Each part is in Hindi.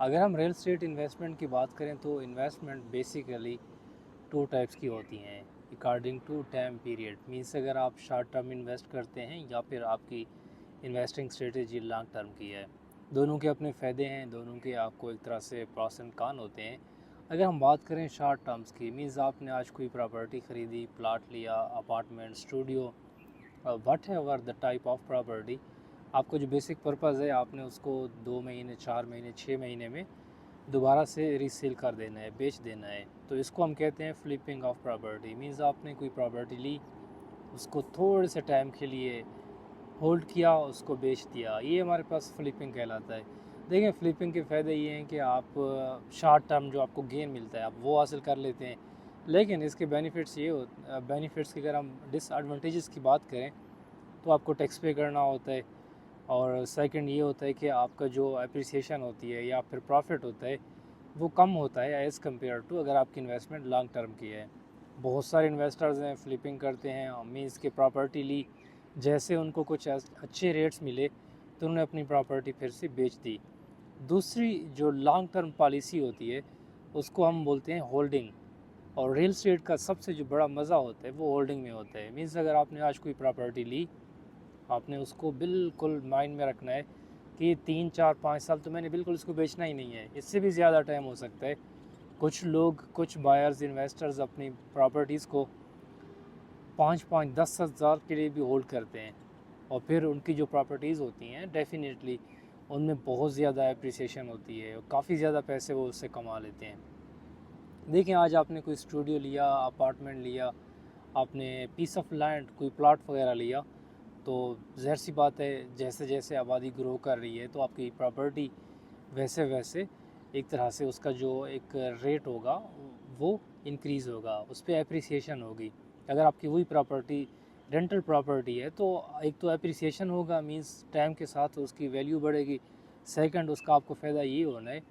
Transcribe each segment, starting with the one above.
अगर हम रियल एस्टेट इन्वेस्टमेंट की बात करें तो इन्वेस्टमेंट बेसिकली टू टाइप्स की होती हैं according to time period. Means अगर आप शॉर्ट टर्म इन्वेस्ट करते हैं या फिर आपकी इन्वेस्टिंग स्ट्रेटेजी लॉन्ग टर्म की है, दोनों के अपने फ़ायदे हैं, दोनों के आपको एक तरह से प्रॉस एंड कॉन होते हैं। अगर हम बात करें शॉर्ट टर्म्स की, मीन्स आपने आज कोई प्रॉपर्टी ख़रीदी, प्लाट लिया, apartment, studio, what ever the type of property, आपको जो बेसिक पर्पज़ है आपने उसको 2 महीने, 4 महीने, 6 महीने में दोबारा से रीसेल कर देना है, बेच देना है। तो इसको हम कहते हैं फ्लिपिंग ऑफ प्रॉपर्टी। मीन्स आपने कोई प्रॉपर्टी ली, उसको थोड़े से टाइम के लिए होल्ड किया, उसको बेच दिया, ये हमारे पास फ्लिपिंग कहलाता है। देखिए फ्लिपिंग के फ़ायदे ये हैं कि आप शॉर्ट टर्म जो आपको गेन मिलता है आप वो हासिल कर लेते हैं, लेकिन इसके बेनिफिट्स ये बेनिफिट्स की अगर हम डिसएडवांटेजेस की बात करें तो आपको टैक्स पे करना होता है, और सेकंड ये होता है कि आपका जो अप्रिसिएशन होती है या फिर प्रॉफिट होता है वो कम होता है एज़ कम्पेयर टू अगर आपकी इन्वेस्टमेंट लॉन्ग टर्म की है। बहुत सारे इन्वेस्टर्स हैं फ्लिपिंग करते हैं, मीन्स के प्रॉपर्टी ली, जैसे उनको कुछ अच्छे रेट्स मिले तो उन्होंने अपनी प्रॉपर्टी फिर से बेच दी। दूसरी जो लॉन्ग टर्म पॉलिसी होती है उसको हम बोलते हैं होल्डिंग। और रियल स्टेट का सबसे जो बड़ा मज़ा होता है वो होल्डिंग में होता है। मीन्स अगर आपने आज कोई प्रॉपर्टी ली, आपने उसको बिल्कुल माइंड में रखना है कि 3 4 5 साल तो मैंने बिल्कुल इसको बेचना ही नहीं है, इससे भी ज़्यादा टाइम हो सकता है। कुछ लोग, कुछ बायर्स, इन्वेस्टर्स अपनी प्रॉपर्टीज़ को 5 5 10 10 हज़ार के लिए भी होल्ड करते हैं, और फिर उनकी जो प्रॉपर्टीज़ होती हैं डेफिनेटली उनमें बहुत ज़्यादा अप्रिसिएशन होती है और काफ़ी ज़्यादा पैसे वो उससे कमा लेते हैं। देखिए आज आपने कोई स्टूडियो लिया, अपार्टमेंट लिया, आपने पीस ऑफ लैंड, कोई प्लॉट वगैरह लिया, तो ज़ाहिर सी बात है जैसे जैसे आबादी ग्रो कर रही है तो आपकी प्रॉपर्टी वैसे वैसे एक तरह से उसका जो एक रेट होगा वो इंक्रीज़ होगा, उस पर अप्रिसिएशन होगी। अगर आपकी वही प्रॉपर्टी रेंटल प्रॉपर्टी है तो एक तो अप्रिसिएशन होगा, मींस टाइम के साथ उसकी वैल्यू बढ़ेगी। सेकंड उसका आपको फ़ायदा ये होना है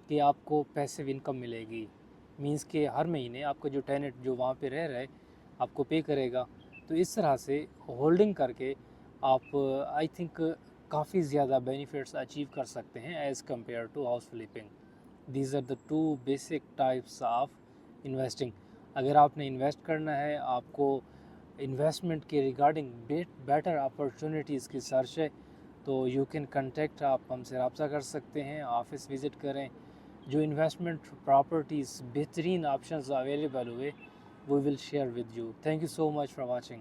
कि आपको पैसिव इनकम मिलेगी, मींस के हर महीने आपका जो टेनेंट जो वहाँ पे रह रहा है आपको पे करेगा। तो इस तरह से होल्डिंग करके आप आई थिंक काफ़ी ज़्यादा बेनिफिट्स अचीव कर सकते हैं as compared to house flipping. These are the two basic types of investing. अगर आपने इन्वेस्ट करना है, आपको इन्वेस्टमेंट के रिगार्डिंग बेटर अपॉर्चुनिटीज़ की सर्च है, तो यू कैन कंटेक्ट, आप हमसे रब्ता कर सकते हैं, ऑफिस विज़िट करें। जो इन्वेस्टमेंट प्रॉपर्टीज़ बेहतरीन ऑप्शंस अवेलेबल हुए we will share with you. Thank you so much for watching.